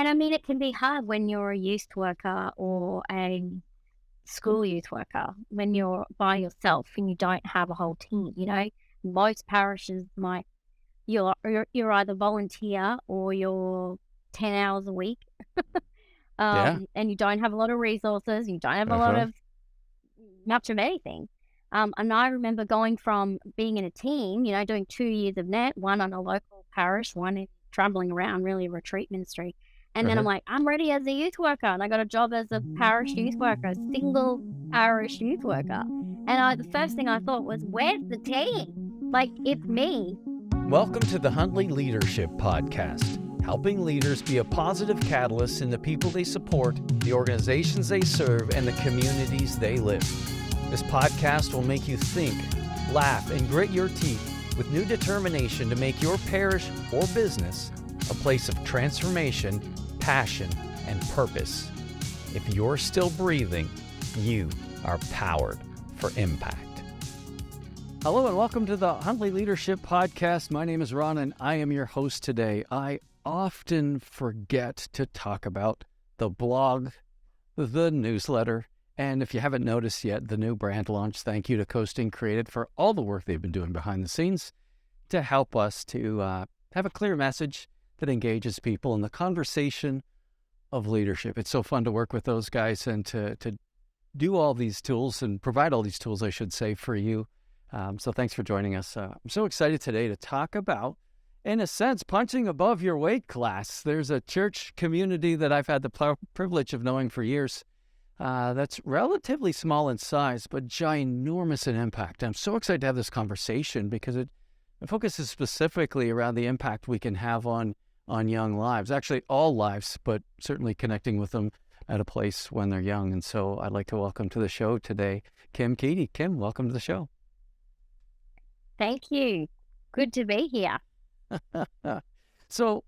And I mean, it can be hard when you're a youth worker or a school youth worker, when you're by yourself and you don't have a whole team. Most parishes you're either volunteer or you're 10 hours a week, Yeah. and you don't have a lot of resources. You don't have a lot of much of anything. And I remember going from being in a team, doing 2 years of net, one on a local parish, one in traveling around, really retreat ministry. And then I'm like, I'm ready as a youth worker. And I got a job as a parish youth worker, single parish youth worker. And the first thing I thought was, where's the team? Like, it's me. Welcome to the Huntley Leadership Podcast, helping leaders be a positive catalyst in the people they support, the organizations they serve, and the communities they live. This podcast will make you think, laugh, and grit your teeth with new determination to make your parish or business a place of transformation, passion, and purpose. If you're still breathing, you are powered for impact. Hello and welcome to the Huntley Leadership Podcast. My name is Ron and I am your host today. I often forget to talk about the blog, the newsletter, and if you haven't noticed yet, the new brand launch. Thank you to Coasting Created for all the work they've been doing behind the scenes to help us to have a clear message that engages people in the conversation of leadership. It's so fun to work with those guys and to do all these tools and provide all these tools, I should say, for you. So thanks for joining us. I'm so excited today to talk about, in a sense, punching above your weight class. There's a church community that I've had the privilege of knowing for years that's relatively small in size, but ginormous in impact. I'm so excited to have this conversation because it focuses specifically around the impact we can have on young lives, actually all lives, but certainly connecting with them at a place when they're young. And so I'd like to welcome to the show today, Kym Keady. Kym, welcome to the show. Thank you. Good to be here. So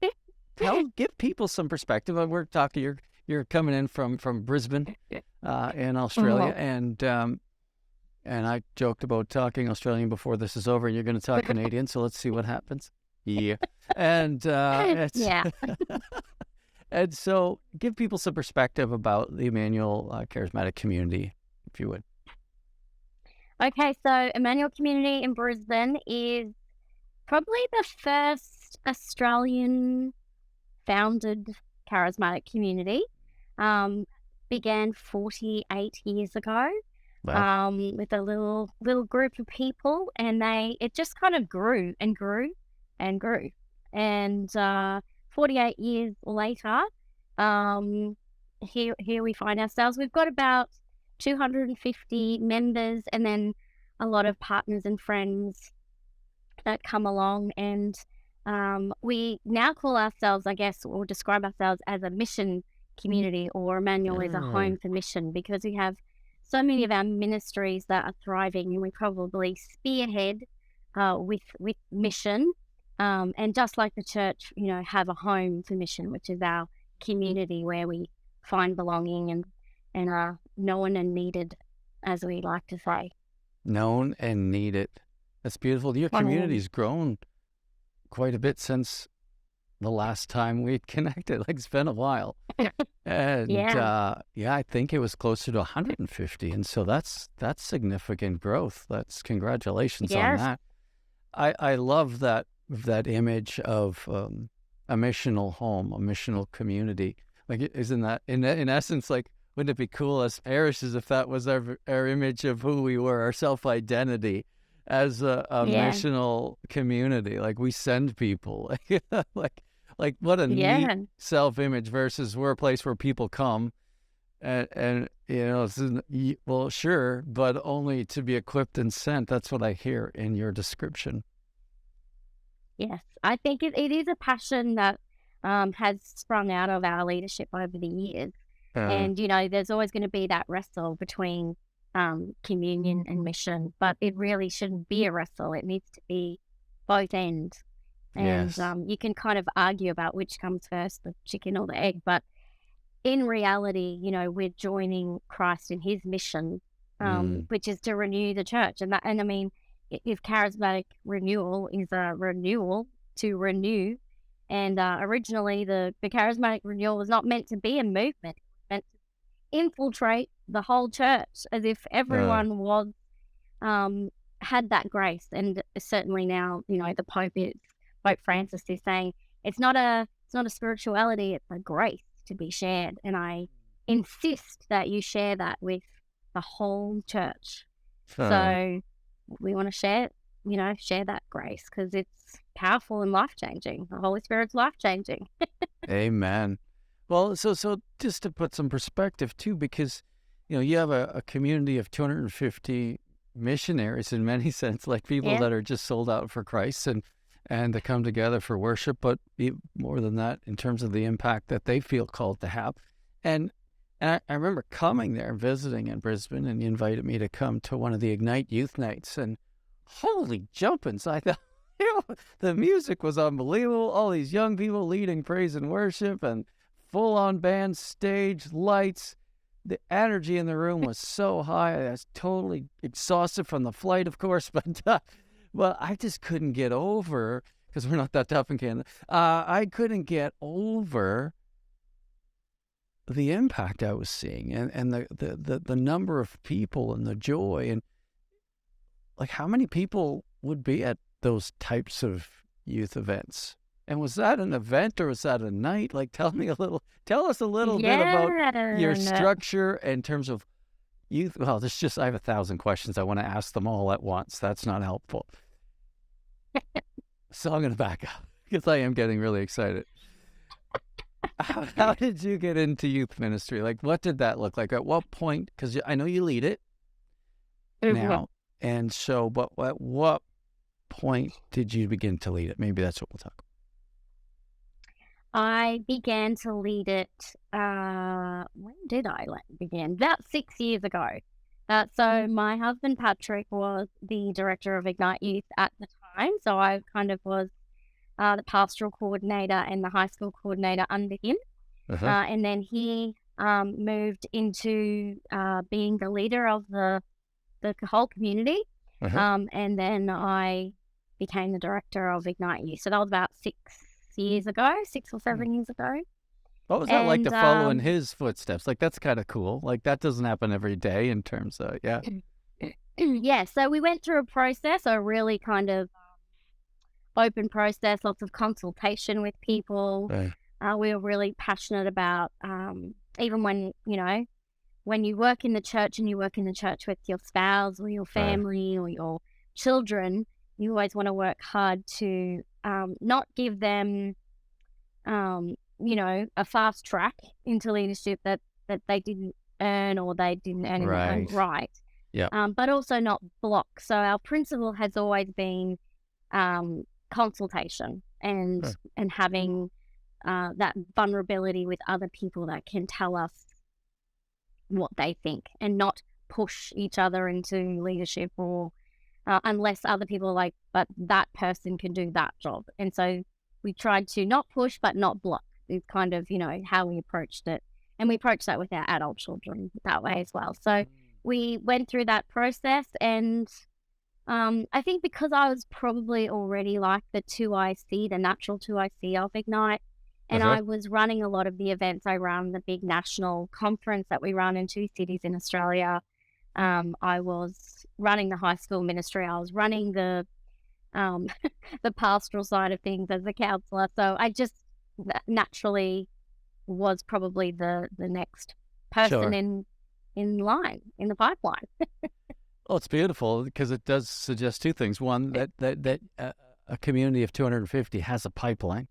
give people some perspective. We're talking, you're coming in from Brisbane in Australia, and I joked about talking Australian before this is over, and you're going to talk Canadian, so let's see what happens. Yeah. And Yeah. and so give people some perspective about the Emmanuel Charismatic Community, if you would. Okay, so Emmanuel Community in Brisbane is probably the first Australian founded charismatic community. Began 48 years ago. Wow. With a little group of people, and it just kind of grew and grew and grew. And 48 years later, here we find ourselves. We've got about 250 members, and then a lot of partners and friends that come along. And we now call ourselves, I guess, or describe ourselves as a mission community, or Emmanuel is a home for mission, because we have so many of our ministries that are thriving, and we probably spearhead with mission, and just like the church, have a home for mission, which is our community where we find belonging and are known and needed, as we like to say. Known and needed. That's beautiful. Your community's grown quite a bit since the last time we connected. Like, it's been a while. And I think it was closer to 150. And so that's significant growth. That's congratulations on that. I love that image of a missional home, a missional community. Like, isn't that in essence, like, wouldn't it be cool as parishes if that was our image of who we were, our self-identity as a missional community? Like, we send people. Like what a neat self-image versus we're a place where people come and well, sure, but only to be equipped and sent. That's what I hear in your description. Yes, I think it is a passion that has sprung out of our leadership over the years. And, there's always going to be that wrestle between communion and mission, but it really shouldn't be a wrestle. It needs to be both ends. And you can kind of argue about which comes first, the chicken or the egg. But in reality, we're joining Christ in his mission, which is to renew the church. And I mean, if charismatic renewal is a renewal to renew And originally, the charismatic renewal was not meant to be a movement. It was meant to infiltrate the whole church, as if everyone was had that grace. And certainly now, the Pope Francis is saying it's not a spirituality, it's a grace to be shared. And I insist that you share that with the whole church. So we want to share that grace, because it's powerful and life-changing. The Holy Spirit's life-changing. Amen. Well, so just to put some perspective too, because, you have a community of 250 missionaries in many sense, like people that are just sold out for Christ and to come together for worship, but more than that, in terms of the impact that they feel called to have. And I remember coming there, visiting in Brisbane, and you invited me to come to one of the Ignite Youth Nights, and holy jumpins, I thought, the music was unbelievable. All these young people leading praise and worship, and full-on band, stage, lights. The energy in the room was so high. I was totally exhausted from the flight, of course, but well, I just couldn't get over, because we're not that tough in Canada. I couldn't get over the impact I was seeing, and the number of people and the joy, and like how many people would be at those types of youth events. And was that an event or was that a night? Like, tell us a little bit about your structure in terms of youth. Well, I have 1,000 questions. I want to ask them all at once. That's not helpful. So I'm going to back up, because I am getting really excited. How did you get into youth ministry? Like, what did that look like? At what point? Because I know you lead it now. And so, but at what point did you begin to lead it? Maybe that's what we'll talk about. I began to lead it, when did I begin? About 6 years ago. So my husband, Patrick, was the director of Ignite Youth at the time. So I kind of was the pastoral coordinator and the high school coordinator under him. And then he moved into being the leader of the whole community. And then I became the director of Ignite Youth. So that was about 6 or 7 years ago. What was that like to follow in his footsteps? Like, that's kind of cool. Like, that doesn't happen every day in terms of, Yeah, so we went through a process, a really kind of open process, lots of consultation with people. We were really passionate about, even when you work in the church and you work in the church with your spouse or your family or your children, you always want to work hard to not give them, a fast track into leadership that they didn't earn or they didn't earn in their own right. But also not block. So our principle has always been consultation and having that vulnerability with other people that can tell us what they think, and not push each other into leadership or unless other people are like, but that person can do that job. And so we tried to not push but not block is kind of how we approached it, and we approached that with our adult children that way as well. So we went through that process, and I think because I was probably already like the natural 2IC of Ignite, and I was running a lot of the events. I ran the big national conference that we run in 2 cities in Australia. I was running the high school ministry. I was running the pastoral side of things as a counselor. So I just naturally was probably the next person in line, in the pipeline. Well, it's beautiful because it does suggest two things. One, that a community of 250 has a pipeline.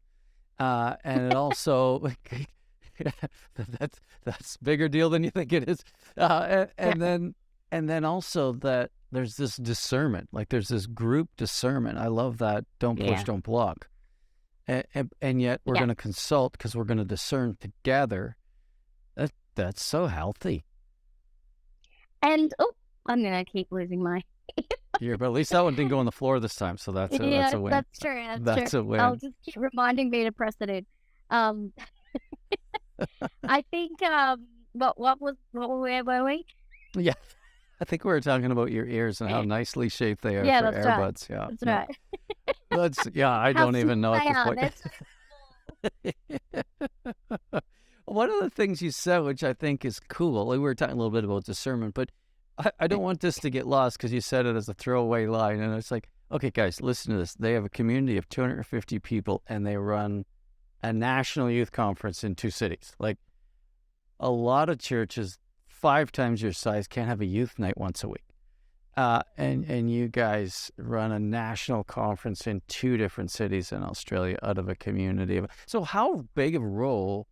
And it also, that's a bigger deal than you think it is. And then also that there's this discernment, like there's this group discernment. I love that. Don't push, don't block. And yet we're going to consult because we're going to discern together. That's so healthy. And, I'm going to keep losing my... Yeah, but at least that one didn't go on the floor this time, so that's a win. That's true. That's a win. I'll just keep reminding me to press it in. I think, where were we? Yeah, I think we were talking about your ears and how nicely shaped they are for that's earbuds. Right. Yeah, that's right. I don't even know at this point. One of the things you said, which I think is cool, like we were talking a little bit about discernment, but I don't want this to get lost because you said it as a throwaway line. And it's like, okay, guys, listen to this. They have a community of 250 people and they run a national youth conference in 2 cities. Like a lot of churches 5 times your size can't have a youth night once a week. And you guys run a national conference in 2 different cities in Australia out of a community. So how big of a role,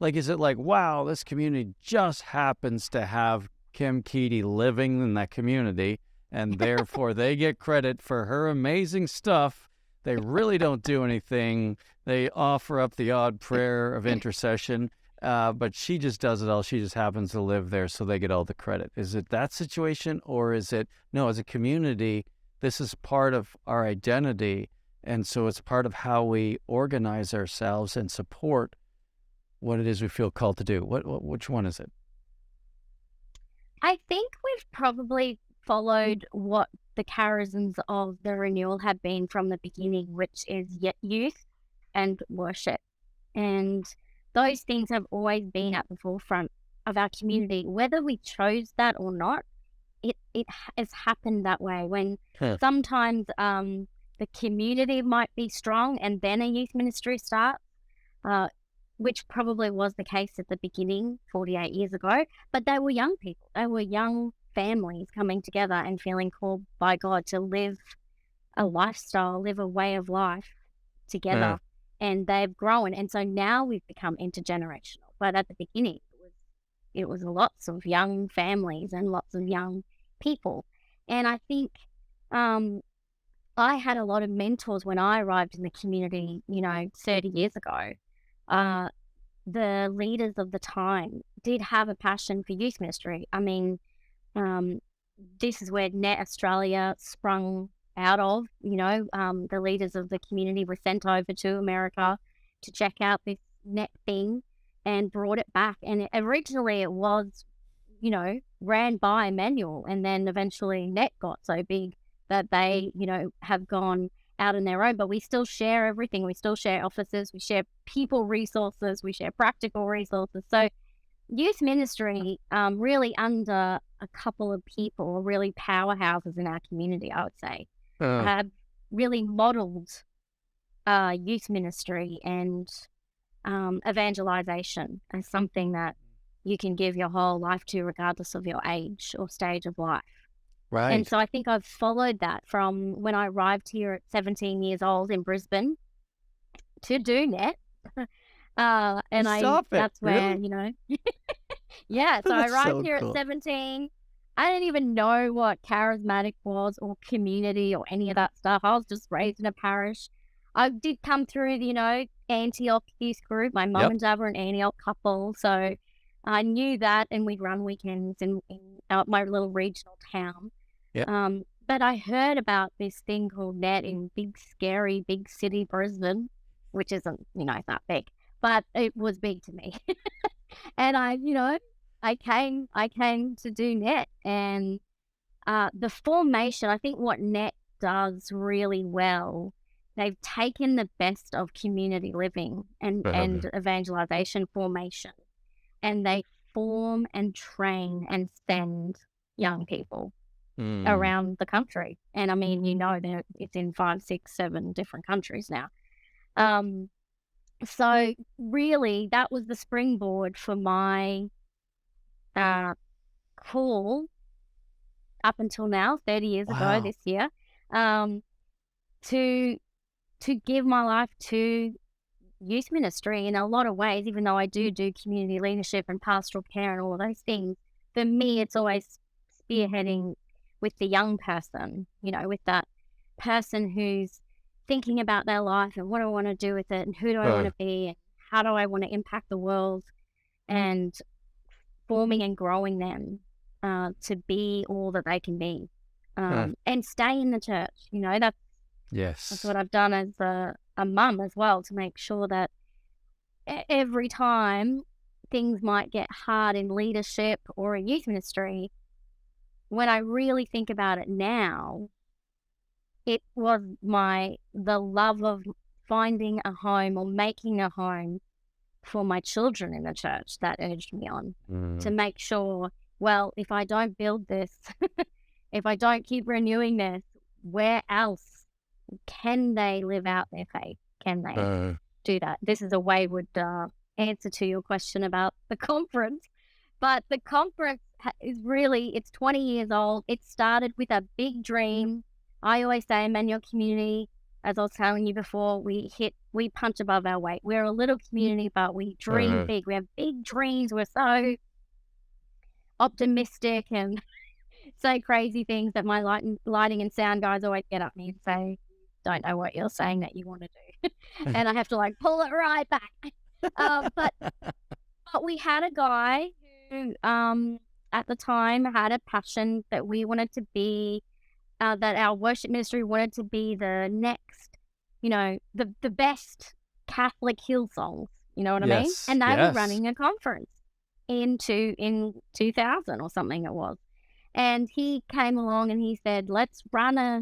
like, is it like, wow, this community just happens to have Kym Keady living in that community, and therefore they get credit for her amazing stuff. They really don't do anything. They offer up the odd prayer of intercession, but she just does it all. She just happens to live there, so they get all the credit. Is it that situation, or is it, no, as a community, this is part of our identity, and so it's part of how we organize ourselves and support what it is we feel called to do? Which one is it? I think we've probably followed what the charisms of the renewal have been from the beginning, which is youth and worship. And those things have always been at the forefront of our community. Whether we chose that or not, it has happened that way. When sometimes the community might be strong and then a youth ministry starts, which probably was the case at the beginning 48 years ago, but they were young people. They were young families coming together and feeling called by God to live a lifestyle, live a way of life together. And they've grown. And so now we've become intergenerational. But at the beginning, it was lots of young families and lots of young people. And I think I had a lot of mentors when I arrived in the community, 30 years ago. The leaders of the time did have a passion for youth ministry. I mean, this is where Net Australia sprung out of. The leaders of the community were sent over to America to check out this Net thing and brought it back. And originally it was, ran by Emmanuel, and then eventually Net got so big that they, have gone out on their own, but we still share everything. We still share offices, we share people resources, we share practical resources. So youth ministry, really under a couple of people, really powerhouses in our community, I would say, have really modeled youth ministry and evangelization as something that you can give your whole life to regardless of your age or stage of life. Right. And so I think I've followed that from when I arrived here at 17 years old in Brisbane to do Net. That's where, really? Yeah. So I arrived so here cool. at 17. I didn't even know what charismatic was or community or any of that stuff. I was just raised in a parish. I did come through, Antioch youth group. My mum and dad were an Antioch couple. So I knew that, and we'd run weekends in my little regional town. But I heard about this thing called Net in big city Brisbane, which isn't, it's not big, but it was big to me. And I came to do Net, and the formation, I think what Net does really well, they've taken the best of community living and evangelization formation, and they form and train and send young people around the country. And I mean, it's in 5, 6, 7 different countries now. So really that was the springboard for my call up until now, 30 years ago this year, to give my life to youth ministry in a lot of ways. Even though I do community leadership and pastoral care and all of those things, for me it's always spearheading with the young person, with that person who's thinking about their life and what do I want to do with it and who do I want to be and how do I want to impact the world, and forming and growing them to be all that they can be, and stay in the church. That's what I've done as a mum as well, to make sure that every time things might get hard in leadership or in youth ministry, when I really think about it now, it was the love finding a home or making a home for my children in the church that urged me on to make sure, well, if I don't build this, if I don't keep renewing this, where else can they live out their faith? Can they do that? This is a wayward answer to your question about the conference, but the conference is really, it's 20 years old. It started with a big dream. I always say Emmanuel Community, as I was telling you before, we punch above our weight. We're a little community, but we dream big. We have big dreams. We're so optimistic and say crazy things that my lighting and sound guys always get at me and say, don't know what you're saying that you want to do. And I have to like pull it right back. But we had a guy who at the time had a passion that we wanted to be, that our worship ministry wanted to be the next, the best Catholic Hillsongs, you know what I mean? And they were running a conference in 2000 or something it was. And he came along and he said, let's run a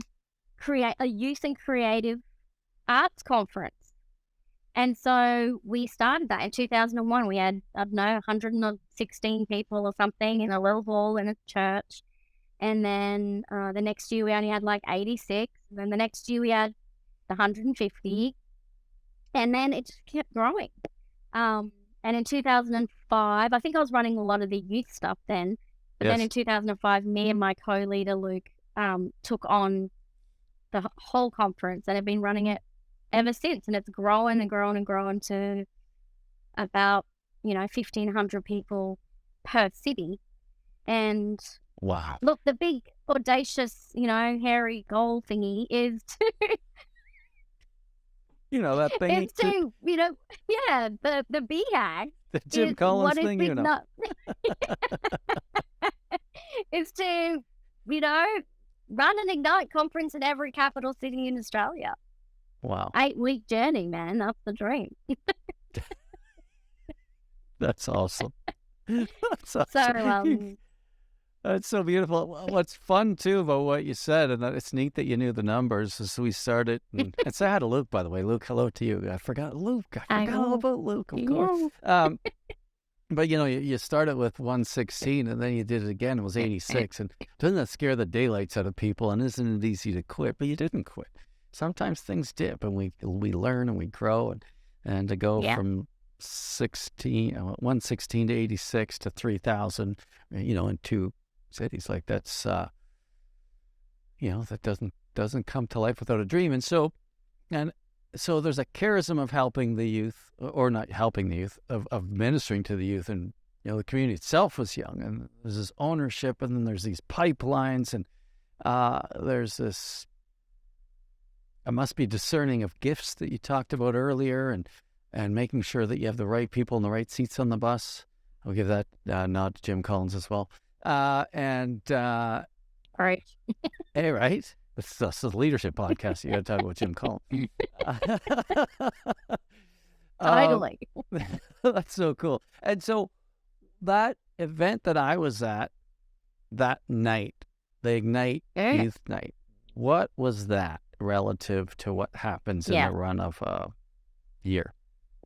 youth and creative arts conference. And so we started that in 2001. We had, 116 people or something in a little hall in a church. And then the next year we only had like 86. And then the next year we had 150. And then it just kept growing. And in 2005, I think I was running a lot of the youth stuff then. But then in 2005, me and my co-leader, Luke, took on the whole conference and have been running it ever since. And it's grown and grown and grown to about, 1,500 people per city. And wow. Look, the big, audacious, hairy goal thingy is to... that thing. It's to, the BHAG. The Jim Collins thing, It's to, run an Ignite conference in every capital city in Australia. Wow. 8-week journey, man. That's the dream. That's awesome. That's awesome. So, that's so beautiful. What's fun, too, about what you said, and it's neat that you knew the numbers as we started. And say hi to Luke, by the way. Luke, hello to you. I forgot Luke. I forgot all about Luke, of course. But, you started with 116, and then you did it again. It was 86. And doesn't that scare the daylights out of people? And isn't it easy to quit? But you didn't quit. Sometimes things dip, and we learn and we grow. And to go from 116 to 86 to 3,000, in 2 cities, like that's, that doesn't come to life without a dream. And so there's a charism of helping the youth, or not helping the youth, of ministering to the youth. And, the community itself was young, and there's this ownership, and then there's these pipelines, and there's this, I must be discerning of gifts that you talked about earlier, and making sure that you have the right people in the right seats on the bus. I'll give that nod to Jim Collins as well. Right. Hey, right? This is the leadership podcast. You got to talk about Jim Collins. Totally. That's so cool. And so that event that I was at that night, the Ignite Youth Night, what was that relative to what happens in the run of a year?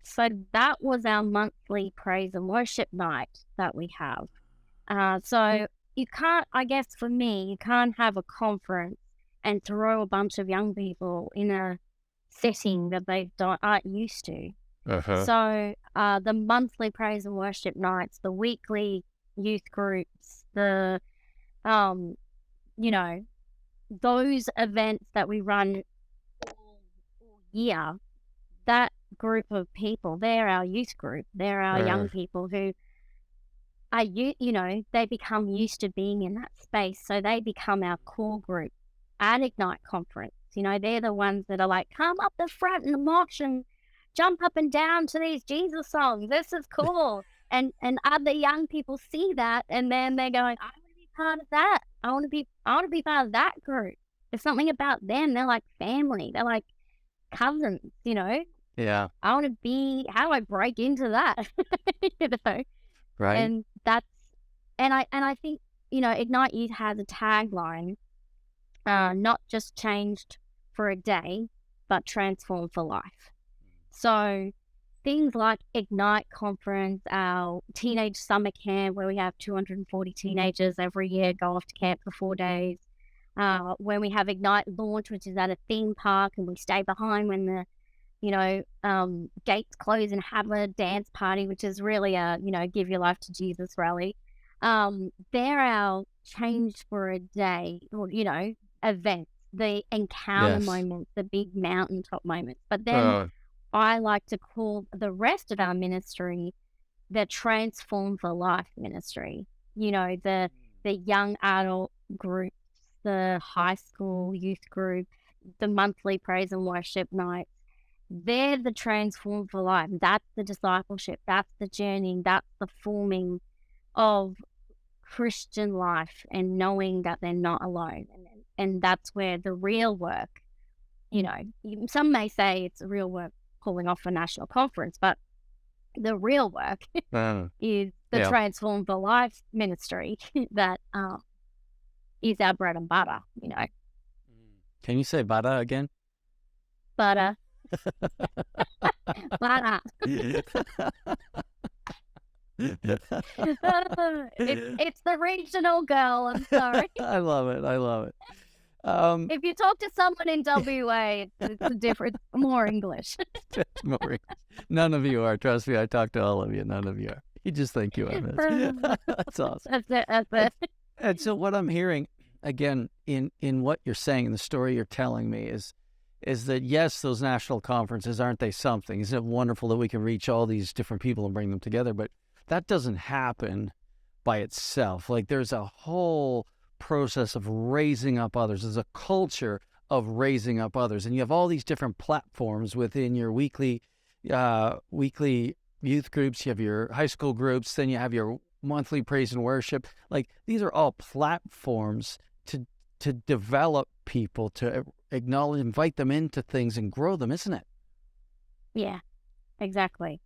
So that was our monthly praise and worship night that we have. So you can't, I guess for me, you can't have a conference and throw a bunch of young people in a setting that they aren't used to. So the monthly praise and worship nights, the weekly youth groups, the, those events that we run all year, that group of people, they're our youth group. They're our young people who are, they become used to being in that space. So they become our core group at Ignite Conference. They're the ones that are like, come up the front and mosh and jump up and down to these Jesus songs. This is cool. and other young people see that, and then they're going, I want to be part of that. I want to be part of that group. There's something about them. They're like family. They're like cousins, Yeah. I want to be, how do I break into that? Right. And I think, Ignite Youth has a tagline, not just changed for a day, but transform for life. So things like Ignite Conference, our teenage summer camp, where we have 240 teenagers every year go off to camp for 4 days. When we have Ignite Launch, which is at a theme park, and we stay behind when the gates close and have a dance party, which is really a, give your life to Jesus rally. They're our change for a day, or, events, the encounter moments, the big mountaintop moments. But then I like to call the rest of our ministry the Transform for Life ministry. The young adult groups, the high school youth group, the monthly praise and worship nights. They're the Transform for Life. That's the discipleship. That's the journey. That's the forming of Christian life and knowing that they're not alone. And that's where the real work, some may say it's real work pulling off a national conference, but the real work is the Transform for Life ministry that is our bread and butter, Can you say butter again? Butter. Butter. It's the regional girl, I'm sorry. I love it. If you talk to someone in WA, it's a different, more English. None of you are. Trust me, I talk to all of you. None of you are. You just think you are. That's awesome. That's it. And so what I'm hearing, again, in what you're saying, in the story you're telling me, is that, yes, those national conferences, aren't they something? Isn't it wonderful that we can reach all these different people and bring them together? But that doesn't happen by itself. Like, there's a whole process of raising up others. There's a culture of raising up others. And you have all these different platforms within your weekly youth groups. You have your high school groups. Then you have your monthly praise and worship. Like, these are all platforms to develop people, to acknowledge, invite them into things and grow them, isn't it? Yeah, exactly.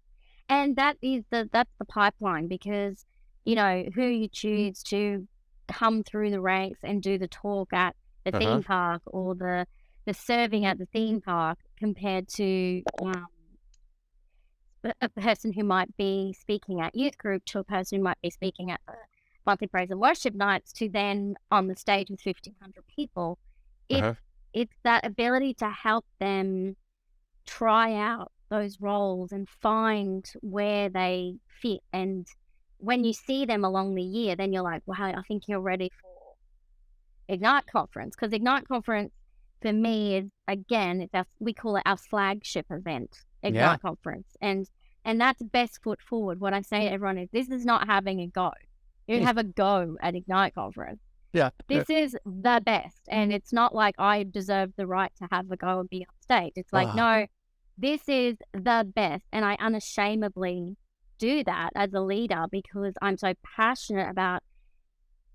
And that's the pipeline, because, who you choose to come through the ranks and do the talk at the theme park, or the serving at the theme park, compared to a person who might be speaking at youth group, to a person who might be speaking at the monthly praise and worship nights, to then on the stage with 1,500 people. It's that ability to help them try out those roles and find where they fit. And when you see them along the year, then you're like, wow, I think you're ready for Ignite Conference. Because Ignite Conference, for me, is, again, we call it our flagship event, Ignite Conference. And that's best foot forward. What I say to everyone is, this is not having a go. You have a go at Ignite Conference. This is the best. And it's not like I deserve the right to have a go and be on stage. It's like, no, this is the best. And I unashamedly do that as a leader, because I'm so passionate about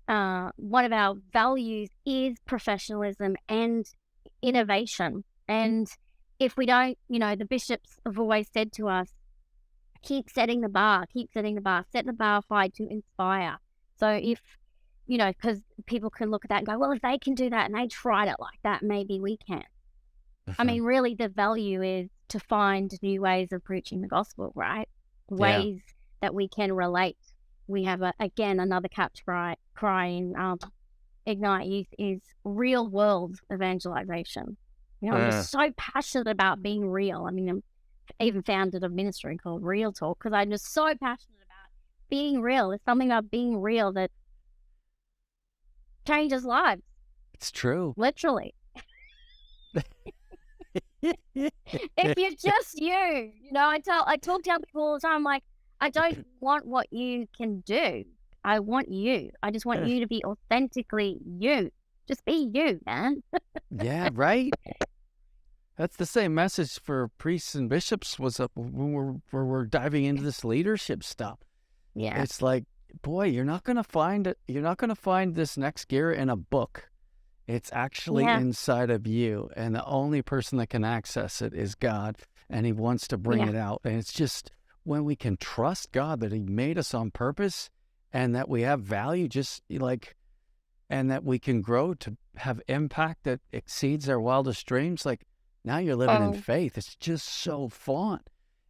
one of our values is professionalism and innovation. And if we don't, the bishops have always said to us, keep setting the bar, set the bar high to inspire. So if, because people can look at that and go, well, if they can do that and they tried it like that, maybe we can. I mean, really, the value is to find new ways of preaching the gospel, right? Ways that we can relate. We have, another catch cry in Ignite Youth is real world evangelization. I'm just so passionate about being real. I mean, I even founded a ministry called Real Talk, because I'm just so passionate about being real. It's something about being real that changes lives. It's true. Literally. If you're just you, I talk to people all the time, like, I don't want what you can do. I want you. I just want you to be authentically you. Just be you, man. Yeah, right. That's the same message for priests and bishops when we're diving into this leadership stuff. Yeah. It's like, boy, you're not going to find it. You're not going to find this next gear in a book. It's actually inside of you. And the only person that can access it is God. And he wants to bring it out. And it's just when we can trust God that he made us on purpose and that we have value, and that we can grow to have impact that exceeds our wildest dreams. Like, Now you're living in faith. It's just so fun.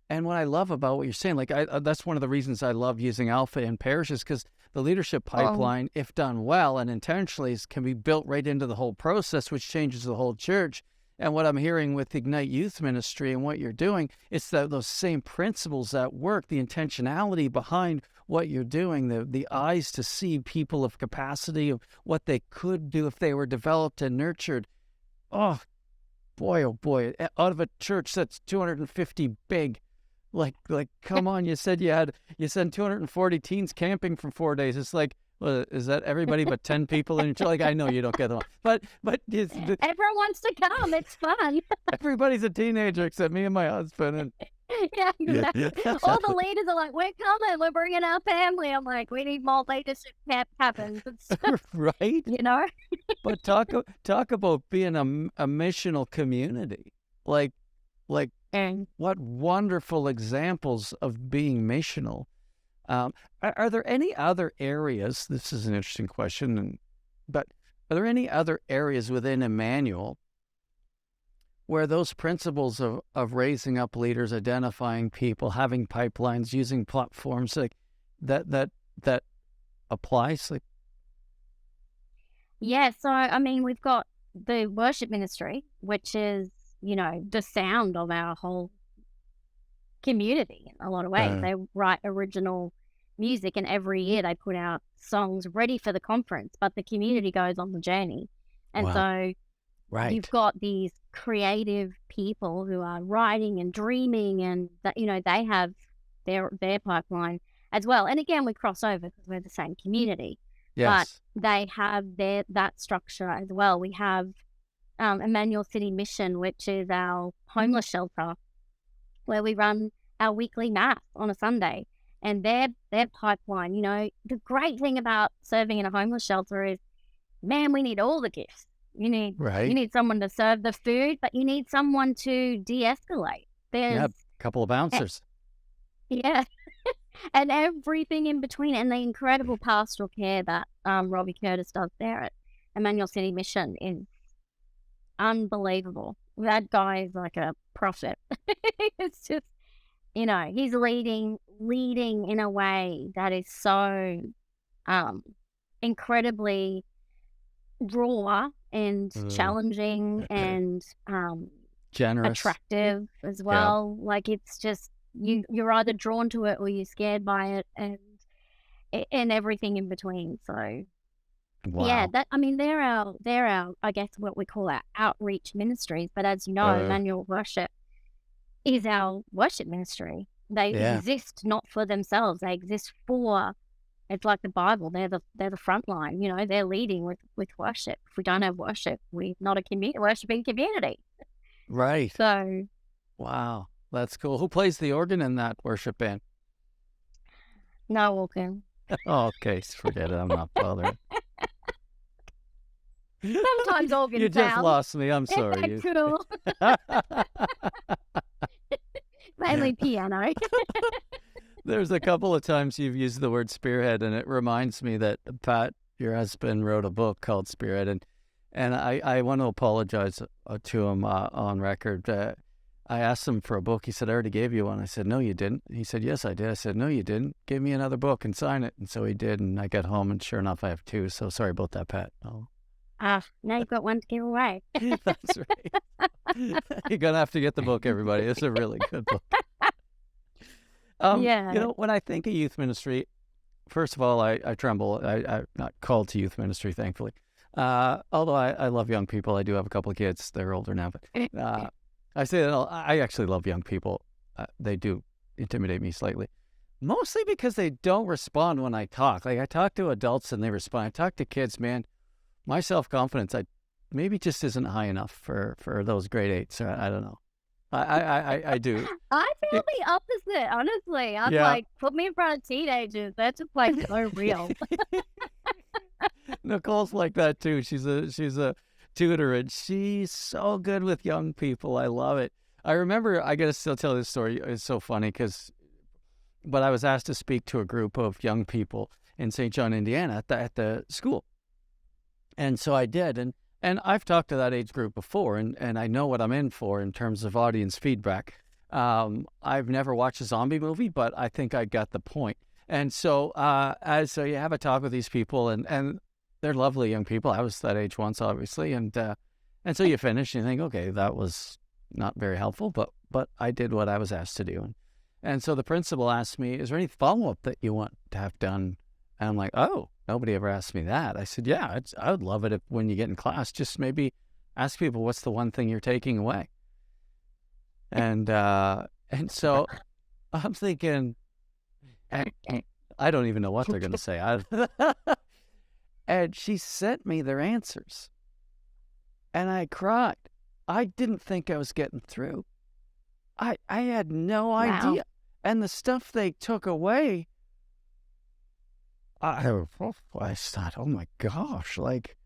And what I love about what you're saying, like that's one of the reasons I love using Alpha in parishes, because the leadership pipeline, if done well and intentionally, can be built right into the whole process, which changes the whole church. And what I'm hearing with Ignite Youth Ministry and what you're doing, it's those same principles at work, the intentionality behind what you're doing, the eyes to see people of capacity of what they could do if they were developed and nurtured. Oh boy, out of a church that's 250 big. Like, come on! You said you sent 240 teens camping for 4 days. It's like, well, is that everybody but 10 people in your church? Like, I know you don't get them, but everyone wants to come. It's fun. Everybody's a teenager except me and my husband. And yeah, exactly. All the leaders are like, "We're coming. We're bringing our family." I'm like, "We need more leadership happens." Right? You know. But talk about being a missional community, like. And what wonderful examples of being missional. Are there any other areas, this is an interesting question, but are there any other areas within Emmanuel where those principles of raising up leaders, identifying people, having pipelines, using platforms like that applies? Like, yeah, so I mean, we've got the worship ministry, which is, the sound of our whole community in a lot of ways. They write original music, and every year they put out songs ready for the conference, but the community goes on the journey. And so you've got these creative people who are writing and dreaming, and that, they have their pipeline as well. And again, we cross over because we're the same community. Yes. But they have that structure as well. We have Emmanuel City Mission, which is our homeless shelter, where we run our weekly mass on a Sunday. And their pipeline, the great thing about serving in a homeless shelter is, man, we need all the gifts. You need someone to serve the food, but you need someone to de-escalate. There's a couple of bouncers. Yeah. And everything in between, and the incredible pastoral care that Robbie Curtis does there at Emmanuel City Mission is unbelievable. That guy is like a prophet. It's just, he's leading in a way that is so incredibly raw and challenging and generous, attractive as well. Like, it's just you're either drawn to it or you're scared by it, and everything in between. So yeah, they're our I guess what we call our outreach ministries. But as you know, Emmanuel Worship is our worship ministry. They exist not for themselves; they exist for. It's like the Bible. They're the front line. They're leading with worship. If we don't have worship, we're not a worshiping community. Right. So. Wow, that's cool. Who plays the organ in that worship band? No organ. Oh, okay, forget it. I'm not bothering. Sometimes organ You just lost me. I'm sorry. Cool. Mainly piano. There's a couple of times you've used the word spearhead, and it reminds me that Pat, your husband, wrote a book called Spearhead, and I want to apologize to him on record. I asked him for a book. He said, "I already gave you one." I said, "No, you didn't." He said, "Yes, I did." I said, "No, you didn't. Give me another book and sign it." And so he did, and I got home, and sure enough, I have two. So sorry about that, Pat. Oh. Now you've got one to give away. That's right. You're going to have to get the book, everybody. It's a really good book. When I think of youth ministry, first of all, I tremble. I'm not called to youth ministry, thankfully. Although I love young people. I do have a couple of kids. They're older now. But I say that I actually love young people. They do intimidate me slightly. Mostly because they don't respond when I talk. Like, I talk to adults and they respond. I talk to kids, man. My self-confidence maybe just isn't high enough for those grade 8s. I don't know. I do. I feel the opposite, honestly. I'm like, put me in front of teenagers. That's just like so real. Nicole's like that too. She's a tutor, and she's so good with young people. I love it. I remember, I gotta still tell this story. It's so funny but I was asked to speak to a group of young people in St. John, Indiana at the school. And so I did, and And I've talked to that age group before, and I know what I'm in for in terms of audience feedback. I've never watched a zombie movie, but I think I got the point. And so, so you have a talk with these people, and they're lovely young people. I was that age once, obviously, and so you finish, and you think, okay, that was not very helpful, but I did what I was asked to do. And so the principal asked me, is there any follow-up that you want to have done? And I'm like, oh, nobody ever asked me that. I said, yeah, I would love it if when you get in class, just maybe ask people, what's the one thing you're taking away? And so I'm thinking, I don't even know what they're going to say. And she sent me their answers. And I cried. I didn't think I was getting through. I had no idea. Wow. And the stuff they took away, I thought, oh my gosh, like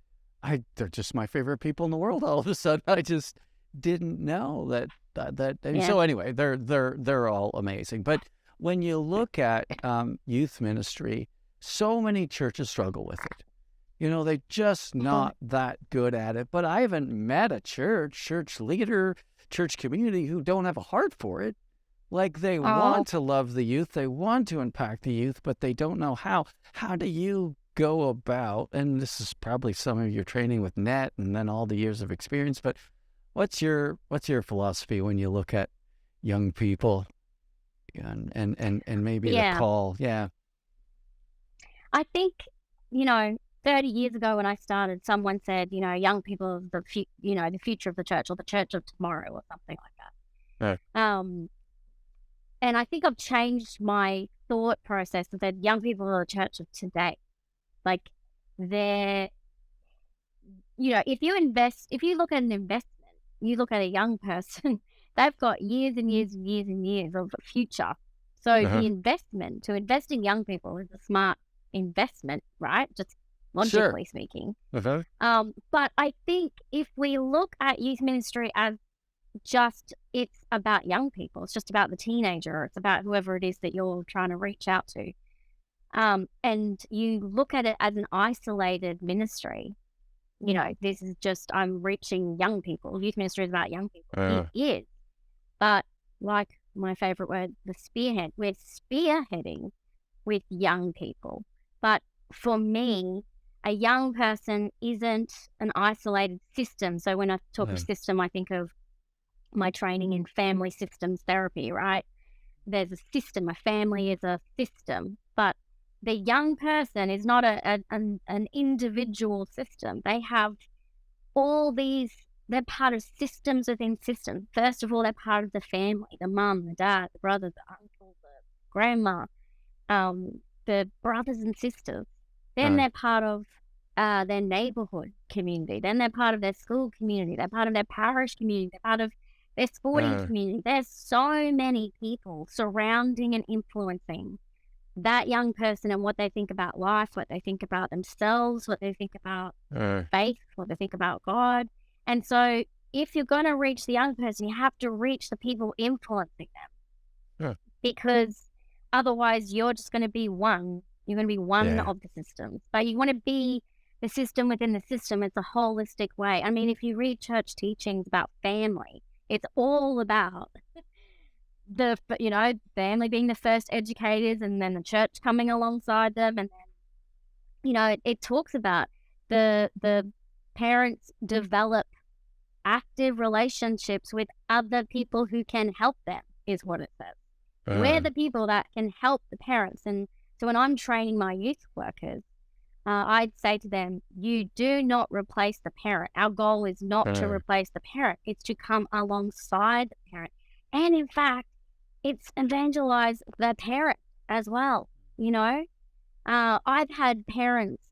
they're just my favorite people in the world. All of a sudden, I just didn't know that. Yeah. So anyway, they're all amazing. But when you look at youth ministry, so many churches struggle with it. You know, they're just not that good at it. But I haven't met a church leader, church community who don't have a heart for it. Like they want to love the youth, they want to impact the youth, but they don't know how. How do you go about, and this is probably some of your training with NET and then all the years of experience, but what's your philosophy when you look at young people and maybe the call? Yeah. I think, 30 years ago when I started, someone said, young people are the future of the church, or the church of tomorrow, or something like that. And I think I've changed my thought process and said young people are the church of today. Like they're, if you look at an investment, you look at a young person, they've got years and years and years and years of future. So the investment, to invest in young people is a smart investment, right? Just logically speaking. But I think if we look at youth ministry as it's about young people, it's just about the teenager, it's about whoever it is that you're trying to reach out to, and you look at it as an isolated ministry, this is just, I'm reaching young people. Youth ministry is about young people. It is. But like my favorite word, the spearhead, we're spearheading with young people. But for me, a young person isn't an isolated system. So when I talk of system, I think of my training in family systems therapy, right? There's a system, a family is a system, but the young person is not an individual system. They have all these, they're part of systems within systems. First of all, they're part of the family, the mum, the dad, the brother, the uncle, the grandma, the brothers and sisters. Then they're part of their neighborhood community. Then they're part of their school community. They're part of their parish community. They're part of their sporting community. There's so many people surrounding and influencing that young person and what they think about life, what they think about themselves, what they think about faith, what they think about God. And so if you're going to reach the young person, you have to reach the people influencing them. Because otherwise you're just going to be one. You're going to be one of the systems. But you want to be the system within the system. It's a holistic way. I mean, if you read church teachings about family, it's all about the, family being the first educators, and then the church coming alongside them. And then, it talks about the parents develop active relationships with other people who can help them, is what it says. We're the people that can help the parents. And so when I'm training my youth workers, I'd say to them, you do not replace the parent. Our goal is not to replace the parent. It's to come alongside the parent. And in fact, it's evangelize the parent as well. I've had parents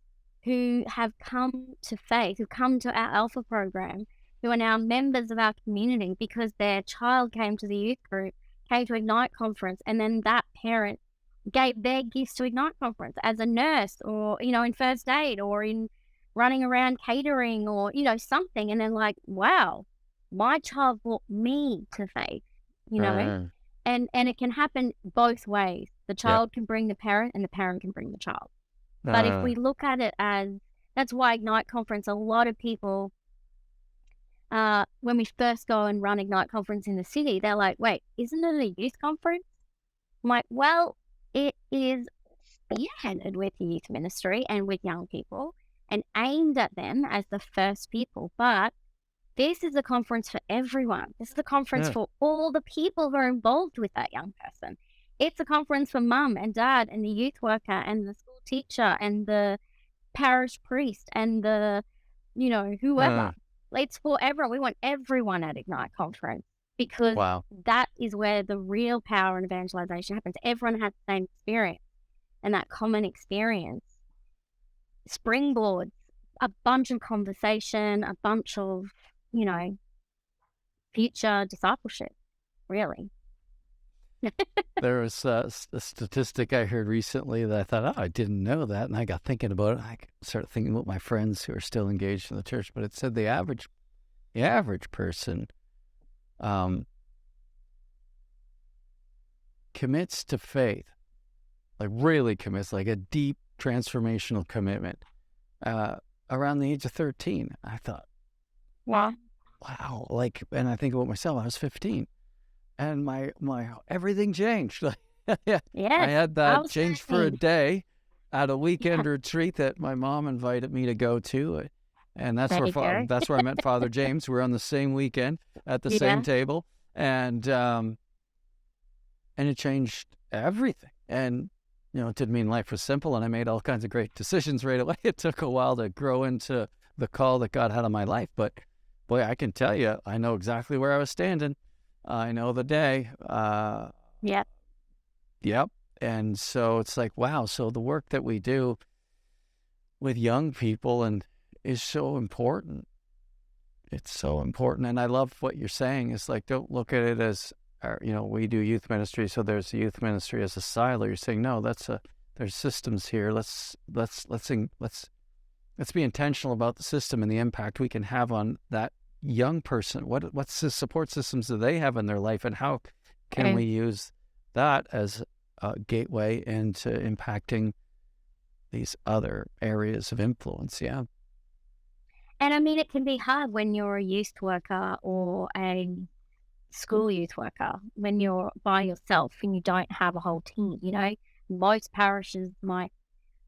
who have come to faith, who come to our Alpha program, who are now members of our community because their child came to the youth group, came to Ignite conference, and then that parent gave their gifts to Ignite conference as a nurse, or, in first aid, or in running around catering, or, something. And then like, wow, my child brought me to faith, and it can happen both ways. The child can bring the parent, and the parent can bring the child. But if we look at it as, that's why Ignite conference, a lot of people when we first go and run Ignite conference in the city, they're like, wait, isn't it a youth conference? I'm like, well, it is spearheaded with youth ministry and with young people and aimed at them as the first people. But this is a conference for everyone. This is a conference for all the people who are involved with that young person. It's a conference for mum and dad and the youth worker and the school teacher and the parish priest and the, whoever. It's for everyone. We want everyone at Ignite conference because that is where the real power and evangelization happens. Everyone has the same experience and that common experience springboards a bunch of conversation, a bunch of, future discipleship, really. There was a statistic I heard recently that I thought, I didn't know that. And I got thinking about it. I started thinking about my friends who are still engaged in the church, but it said the average person commits to faith, like really commits, like a deep transformational commitment around the age of 13. I thought, wow, and I think about myself, I was 15. And my everything changed. I had that changed for a day at a weekend retreat that my mom invited me to go to, and that's where I met Father James. We were on the same weekend at the same table, and it changed everything. And it didn't mean life was simple, and I made all kinds of great decisions right away. It took a while to grow into the call that God had on my life, but boy, I can tell you, I know exactly where I was standing. I know the day. Yep. And so it's like, wow. So the work that we do with young people is so important. It's so important. And I love what you're saying. It's like, don't look at it as, we do youth ministry, so there's a youth ministry as a silo. You're saying, no, there's systems here. Let's be intentional about the system and the impact we can have on that young person. What's the support systems that they have in their life, and how can we use that as a gateway into impacting these other areas of influence? And I mean, it can be hard when you're a youth worker or a school youth worker, when you're by yourself and you don't have a whole team. Most parishes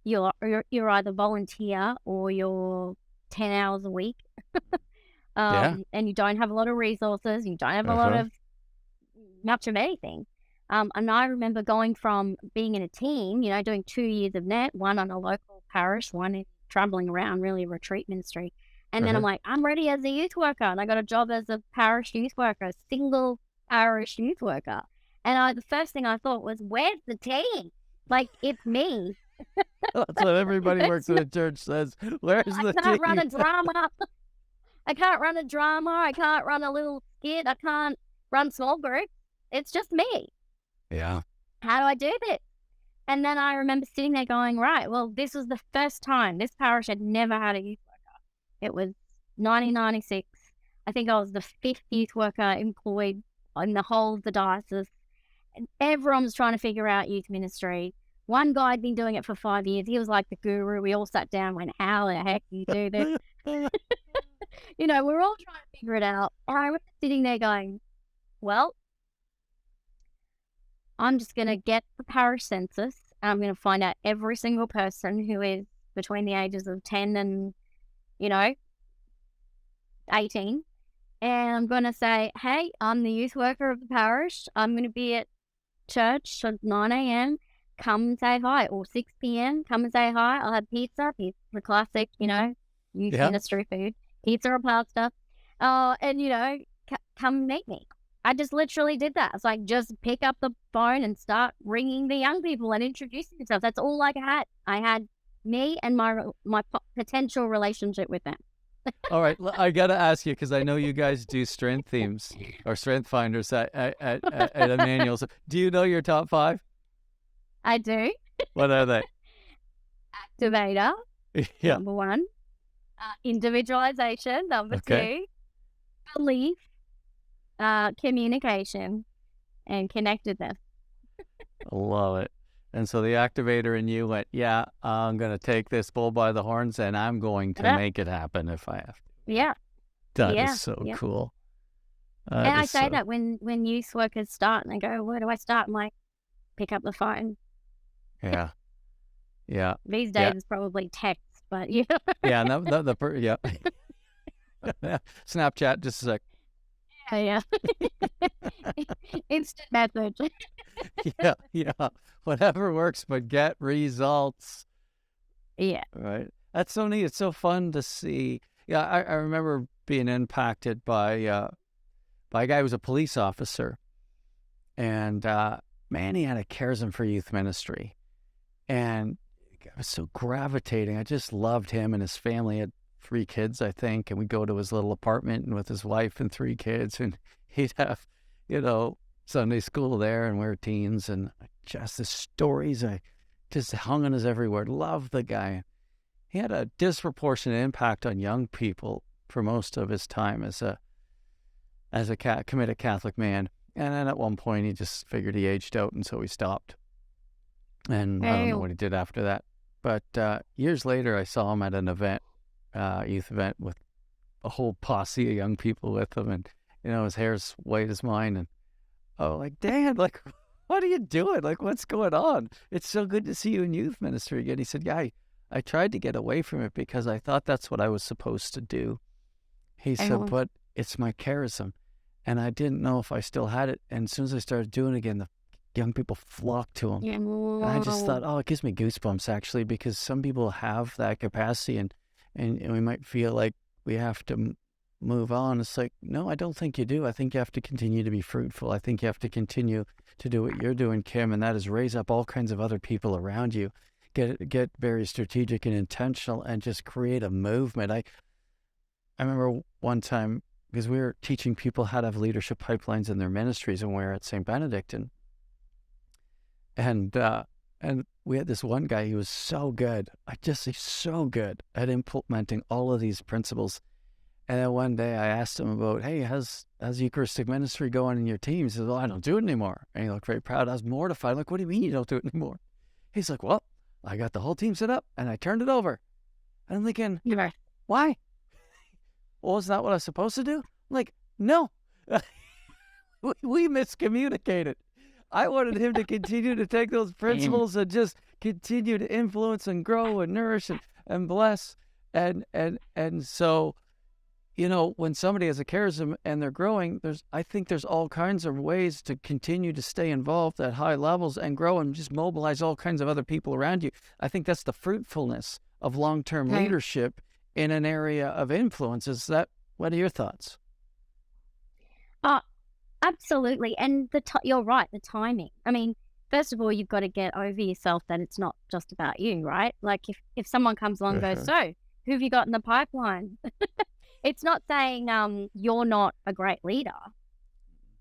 you're either volunteer or you're 10 hours a week. And you don't have a lot of resources, you don't have a lot of much of anything. And I remember going from being in a team, doing 2 years of net, one on a local parish, one in traveling around really retreat ministry. And then I'm like, I'm ready as a youth worker. And I got a job as a parish youth worker, a single parish youth worker. And the first thing I thought was, where's the team? Like, it's me. That's what everybody works in the church says. Where's the team? I can't run a drama. I can't run a drama. I can't run a little skit. I can't run small groups. It's just me. Yeah. How do I do this? And then I remember sitting there going, right, well, this was the first time. This parish had never had a youth worker. It was 1996. I think I was the 5th youth worker employed in the whole of the diocese. And everyone was trying to figure out youth ministry. One guy had been doing it for 5 years. He was like the guru. We all sat down and went, how the heck do you do this? We're all trying to figure it out. And I remember sitting there going, well, I'm just going to get the parish census. And I'm going to find out every single person who is between the ages of 10 and, 18. And I'm going to say, hey, I'm the youth worker of the parish. I'm going to be at church at 9 a.m. Come and say hi. Or 6 p.m. Come and say hi. I'll have pizza. Pizza, the classic, youth ministry food. Pizza or pasta. And, come meet me. I just literally did that. It's like, just pick up the phone and start ringing the young people and introducing themselves. That's all I had. I had me and my potential relationship with them. All right, I got to ask you, because I know you guys do strength themes or strength finders at Emmanuel. So do you know your top 5? I do. What are they? Activator, number 1. Individualization, number 2. Belief, communication, and connectedness. I love it. And so the activator in you went, I'm going to take this bull by the horns and I'm going to make it happen if I have to. Yeah. That is Yeah, so yeah. cool. And That I is say so, that when youth workers start and they go, where do I start? I'm like, pick up the phone. yeah, yeah, These yeah, days it's probably text, but yeah. yeah. And yeah. Snapchat, just a sec. Yeah. Instant message. Yeah, yeah. Whatever works, but get results. Yeah. Right. That's so neat. It's so fun to see. Yeah, I remember being impacted by a guy who was a police officer, and man, he had a charism for youth ministry, and I was so gravitating. I just loved him and his family. He had 3 kids, I think, and we'd go to his little apartment and with his wife and 3 kids, and he'd have, Sunday school there, and we were teens, and just the stories I just hung on his every word. Loved the guy. He had a disproportionate impact on young people for most of his time as a committed Catholic man. And then at one point, he just figured he aged out, and so he stopped. And I don't know what he did after that. But years later, I saw him at an event, youth event, with a whole posse of young people with him. And, his hair's white as mine. And, like, Dad, like, what are you doing? Like, what's going on? It's so good to see you in youth ministry again. He said, yeah, I tried to get away from it because I thought that's what I was supposed to do. He said, but it's my charism. And I didn't know if I still had it. And as soon as I started doing it again, the young people flocked to him. And I just thought, it gives me goosebumps, actually, because some people have that capacity, and we might feel like we have to move on. It's like, no, I don't think you do. I think you have to continue to be fruitful. I think you have to continue to do what you're doing, Kym, and that is raise up all kinds of other people around you. Get very strategic and intentional, and just create a movement. I remember one time, because we were teaching people how to have leadership pipelines in their ministries, and we were at St. Benedict, and we had this one guy. He was so good. He's so good at implementing all of these principles. And then one day I asked him about, hey, how's Eucharistic ministry going in your team? He says, I don't do it anymore. And he looked very proud. I was mortified. I'm like, what do you mean you don't do it anymore? He's like, well, I got the whole team set up and I turned it over. And I'm thinking, why? Well, is that what I was supposed to do? I'm like, no. We miscommunicated. I wanted him to continue to take those principles and just continue to influence and grow and nourish and bless. And so, when somebody has a charism and they're growing, I think there's all kinds of ways to continue to stay involved at high levels and grow and just mobilize all kinds of other people around you. I think that's the fruitfulness of long-term leadership in an area of influence. What are your thoughts? Absolutely. And you're right, the timing. I mean, first of all, you've got to get over yourself that it's not just about you, right? Like if someone comes along and goes, so who have you got in the pipeline? It's not saying you're not a great leader.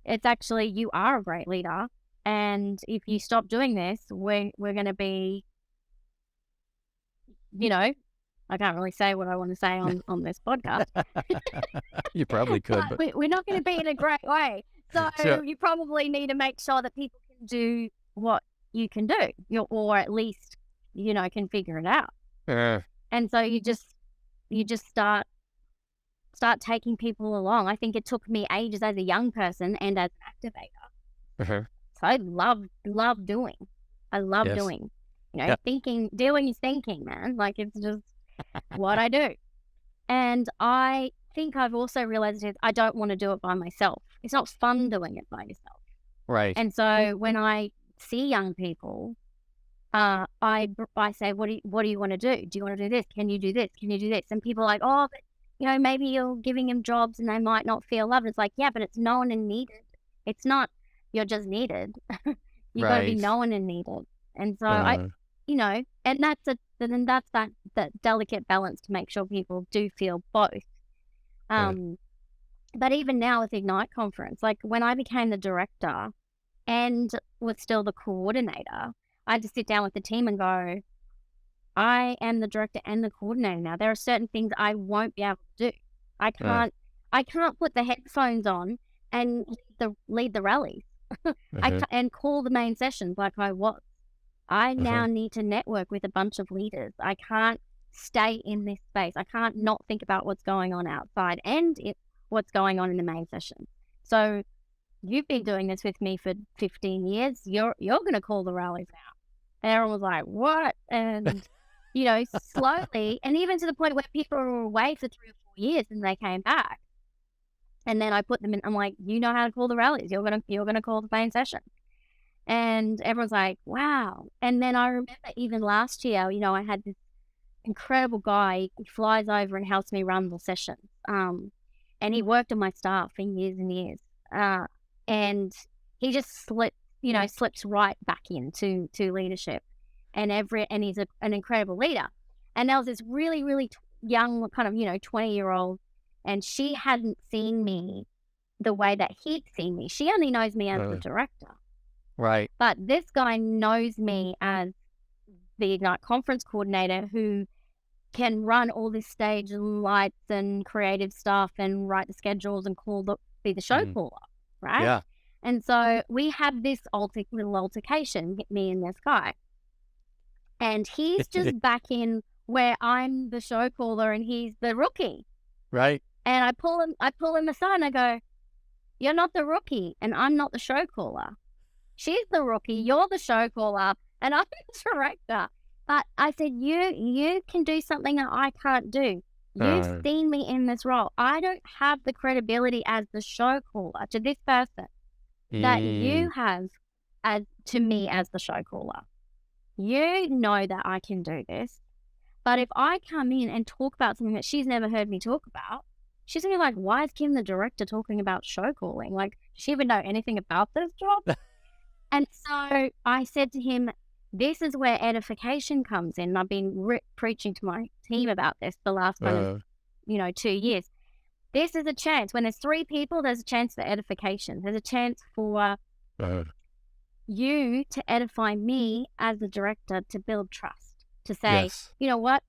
It's actually you are a great leader. And if you stop doing this, we're going to be, I can't really say what I want to say on this podcast. You probably could. But we're not going to be in a great way. So sure. You probably need to make sure that people can do what you can do, or at least, can figure it out. And so you just start taking people along. I think it took me ages as a young person and as an activator. So I love doing. I love doing. Thinking, doing is thinking, man. Like, it's just what I do. And I think I've also realized I don't want to do it by myself. It's not fun doing it by yourself. Right. And so when I see young people, I say, what do you want to do? Do you want to do this? Can you do this? Can you do this? And people are like, oh, but maybe you're giving them jobs and they might not feel loved. It's like, yeah, but it's known and needed. It's not you're just needed. You got to be known and needed. And so and that's that delicate balance to make sure people do feel both. But even now with Ignite Conference, like when I became the director and was still the coordinator, I had to sit down with the team and go, I am the director and the coordinator now. There are certain things I won't be able to do. I can't put the headphones on and lead the rallies and call the main sessions like I was. I now need to network with a bunch of leaders. I can't stay in this space. I can't not think about what's going on outside and what's going on in the main session. So you've been doing this with me for 15 years. You're going to call the rallies now. And everyone was like, what? And, slowly, and even to the point where people were away for 3 or 4 years and they came back. And then I put them in, I'm like, you know how to call the rallies. You're going to call the main session. And everyone's like, wow. And then I remember even last year, I had this incredible guy. He flies over and helps me run the session. And he worked on my staff for years and years. And he just slips right back into leadership. And he's an incredible leader. And there was this really, really young kind of, 20-year-old, and she hadn't seen me the way that he'd seen me. She only knows me as the director. Right. But this guy knows me as the Ignite conference coordinator who can run all this stage and lights and creative stuff and write the schedules and be the show caller, right? Yeah. And so we have this little altercation, me and this guy. And he's just back in where I'm the show caller and he's the rookie. Right. And I pull him aside and I go, you're not the rookie and I'm not the show caller. She's the rookie, you're the show caller, and I'm the director. But I said, you can do something that I can't do. You've seen me in this role. I don't have the credibility as the show caller to this person that you have to me as the show caller. You know that I can do this. But if I come in and talk about something that she's never heard me talk about, she's going to be like, why is Kym the director talking about show calling? Like, does she even know anything about this job? And so I said to him, this is where edification comes in. And I've been preaching to my team about this the last 2 years. This is a chance. When there's 3 people, there's a chance for edification. There's a chance for you to edify me as the director, to build trust, to say, you know what?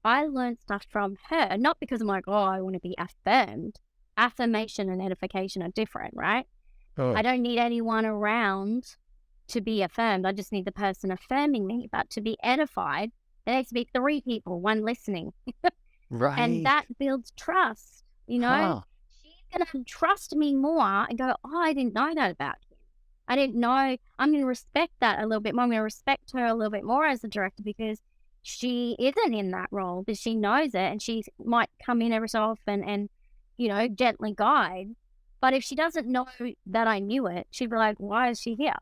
I learned stuff from her, not because I'm like, I want to be affirmed. Affirmation and edification are different, right? I don't need anyone around to be affirmed. I just need the person affirming me. But to be edified, there needs to be 3 people, 1 listening. Right. And that builds trust, She's going to trust me more and go, I didn't know that about you. I didn't know. I'm going to respect that a little bit more. I'm going to respect her a little bit more as the director because she isn't in that role, but she knows it and she might come in every so often and, gently guide. But if she doesn't know that I knew it, she'd be like, why is she here?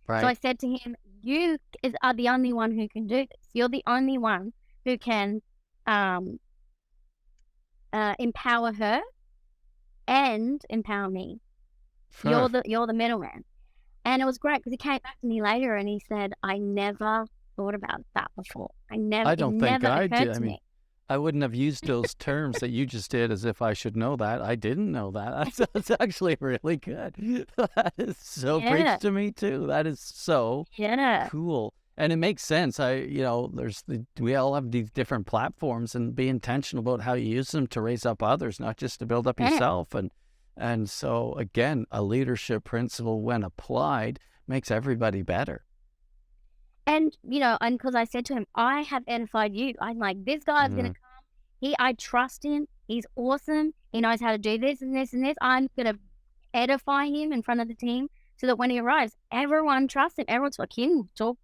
Right. So I said to him, you are the only one who can do this. You're the only one who can empower her and empower me. Sure. You're the middleman. And it was great because he came back to me later and he said, I never thought about that before. I don't think I did. I mean, I wouldn't have used those terms that you just did as if I should know that. I didn't know that. That's actually really good. That is so preached to me too. That is so cool. And it makes sense. We all have these different platforms, and be intentional about how you use them to raise up others, not just to build up yourself. And so again, a leadership principle when applied makes everybody better. And, and because I said to him, I have edified you. I'm like, this guy's going to come. I trust him. He's awesome. He knows how to do this and this and this. I'm going to edify him in front of the team so that when he arrives, everyone trusts him. Everyone's like, Kym, talk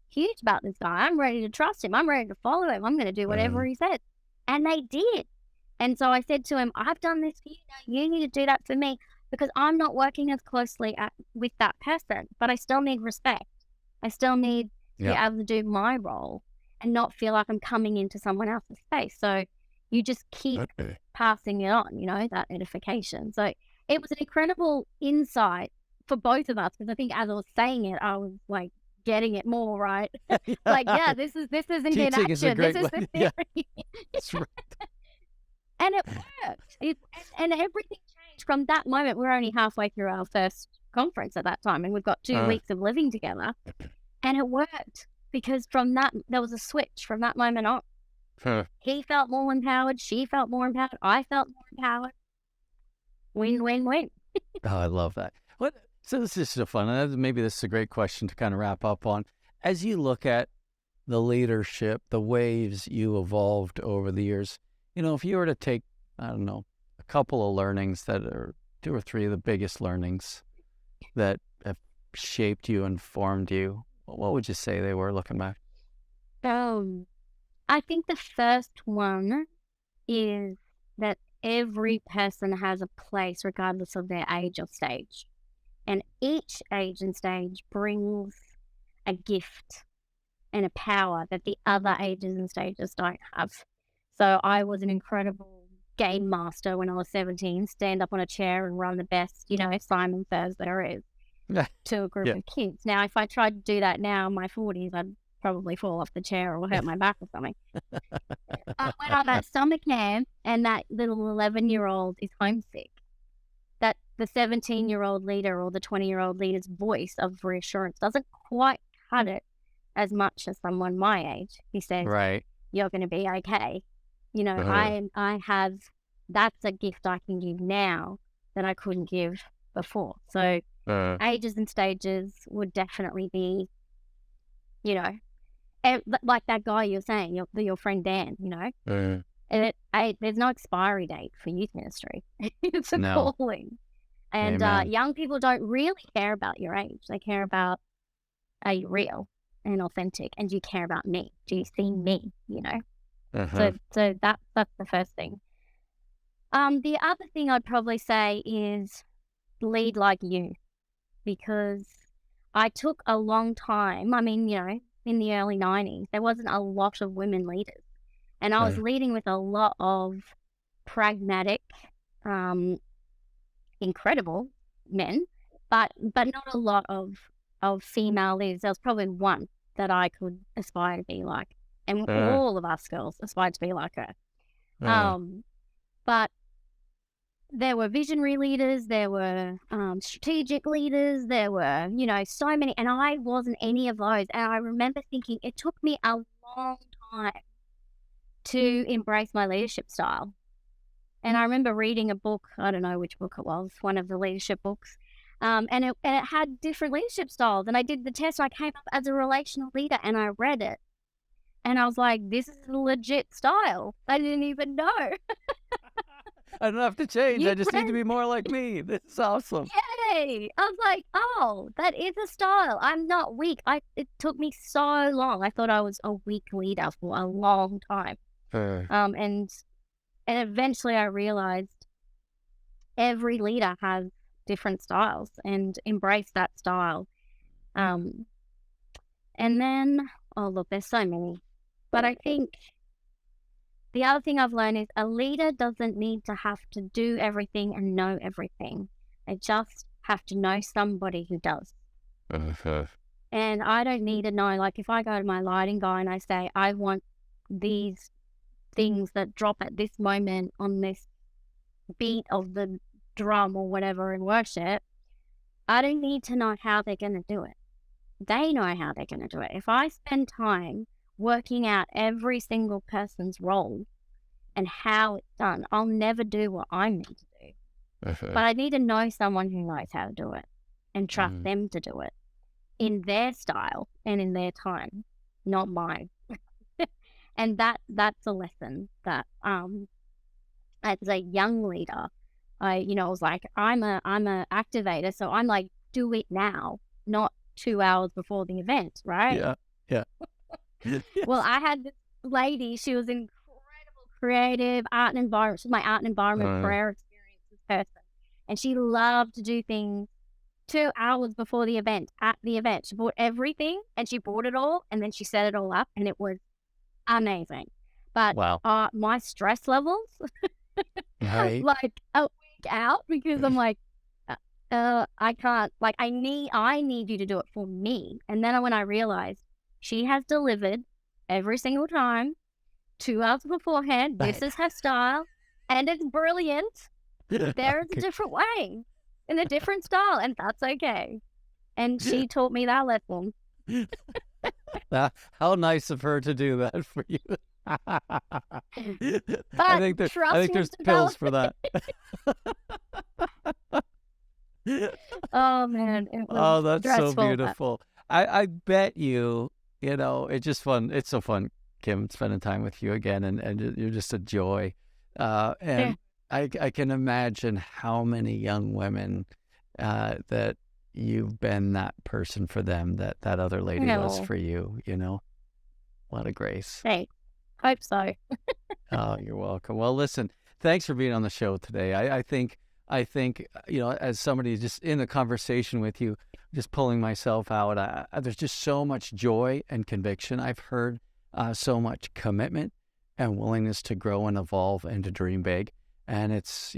huge about this guy. I'm ready to trust him. I'm ready to follow him. I'm going to do whatever he says. And they did. And so I said to him, I've done this for you. Now you need to do that for me because I'm not working as closely with that person, but I still need respect. I still need to be able to do my role and not feel like I'm coming into someone else's space. So you just keep passing it on, that edification. So it was an incredible insight for both of us because I think as I was saying it, I was like getting it more, right? Like, this isn't in action. This is the theory. That's right. And it worked. And everything changed from that moment. We're only halfway through our first conference at that time, and we've got 2 weeks of living together. And it worked because from that, there was a switch from that moment on. He felt more empowered. She felt more empowered. I felt more empowered. Win, win, win. Oh, I love that. So this is so fun. Maybe this is a great question to kind of wrap up on. As you look at the leadership, the ways you evolved over the years. If you were to take, I don't know, a couple of learnings that are 2 or 3 of the biggest learnings that have shaped you and formed you, what would you say they were looking back? I think the first one is that every person has a place regardless of their age or stage. And each age and stage brings a gift and a power that the other ages and stages don't have. So I was an incredible game master when I was 17, stand up on a chair and run the best, Simon Says there is to a group of kids. Now, if I tried to do that now in my 40s, I'd probably fall off the chair or hurt my back or something. When I'm at summer camp and that little 11-year-old is homesick, that the 17-year-old leader or the 20-year-old leader's voice of reassurance doesn't quite cut it as much as someone my age. He says, right, you're going to be okay. I have, that's a gift I can give now that I couldn't give before. So ages and stages would definitely be, like that guy you're saying, your friend Dan, and there's no expiry date for youth ministry. It's a calling. And young people don't really care about your age. They care about, are you real and authentic? And do you care about me? Do you see me, So that's the first thing. The other thing I'd probably say is lead like you, because I took a long time. I mean, in the early 90s, there wasn't a lot of women leaders. And I was leading with a lot of pragmatic, incredible men, but not a lot of female leaders. There was probably one that I could aspire to be like. And all of us girls aspired to be like her. But there were visionary leaders, there were strategic leaders, there were, so many, and I wasn't any of those. And I remember thinking it took me a long time to embrace my leadership style. And I remember reading a book, I don't know which book it was, one of the leadership books, and it had different leadership styles. And I did the test, and I came up as a relational leader, and I read it. And I was like, this is a legit style. I didn't even know. I don't have to change. I just need to be more like me. This is awesome. Yay! I was like, oh, that is a style. I'm not weak. It took me so long. I thought I was a weak leader for a long time. And eventually I realized every leader has different styles, and embrace that style. And then, oh, look, there's so many. But I think the other thing I've learned is a leader doesn't need to have to do everything and know everything. They just have to know somebody who does. And I don't need to know, like if I go to my lighting guy and I say, I want these things that drop at this moment on this beat of the drum or whatever in worship, I don't need to know how they're going to do it. They know how they're going to do it. If I spend time working out every single person's role and how it's done, I'll never do what I'm meant to do. But I need to know someone who knows how to do it and trust them to do it in their style and in their time, not mine. And that's a lesson that as a young leader, I was like, I'm a activator, so I'm like, do it now, not 2 hours before the event, right? Yeah. Well, I had this lady, she was incredible, creative, art and environment. She's my art and environment prayer experiences person. And she loved to do things 2 hours before the event, at the event. She bought everything and she bought it all and then she set it all up and it was amazing. But my stress levels, like a week out, because I'm like, I can't, like, I need you to do it for me. And then when I realized she has delivered every single time 2 hours beforehand, this is her style, and it's brilliant. There is a different way and a different style, and that's okay. And she taught me that lesson. How nice of her to do that for you. I think there's pills for that. Oh man, it was that's so beautiful. I bet you It's just fun. It's so fun, Kym, spending time with you again, and you're just a joy. And I can imagine how many young women that you've been that person for them, that other lady was for you, A lot of grace. Hey, hope so. Oh, you're welcome. Well, listen, thanks for being on the show today. I think, as somebody just in the conversation with you, just pulling myself out, there's just so much joy and conviction. I've heard so much commitment and willingness to grow and evolve and to dream big. And it's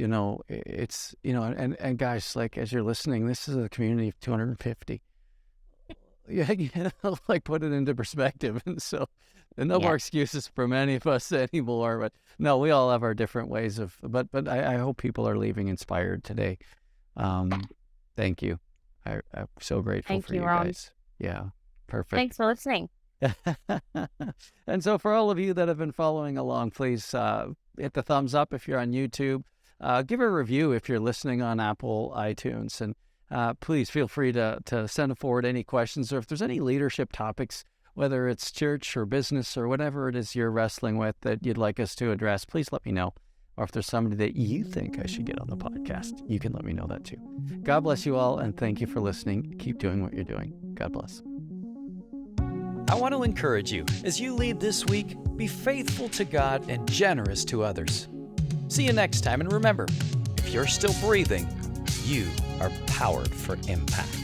guys, like, as you're listening, this is a community of 250. Like, put it into perspective. And so no more excuses from any of us anymore. But no, we all have our different ways but I hope people are leaving inspired today. Thank you. I'm so grateful for you guys. Yeah, perfect. Thanks for listening. And so for all of you that have been following along, please hit the thumbs up if you're on YouTube. Give a review if you're listening on Apple iTunes. And please feel free to send forward any questions, or if there's any leadership topics, whether it's church or business or whatever it is you're wrestling with that you'd like us to address, please let me know. Or if there's somebody that you think I should get on the podcast, you can let me know that too. God bless you all, and thank you for listening. Keep doing what you're doing. God bless. I want to encourage you, as you lead this week, be faithful to God and generous to others. See you next time, and remember, if you're still breathing, you are powered for impact.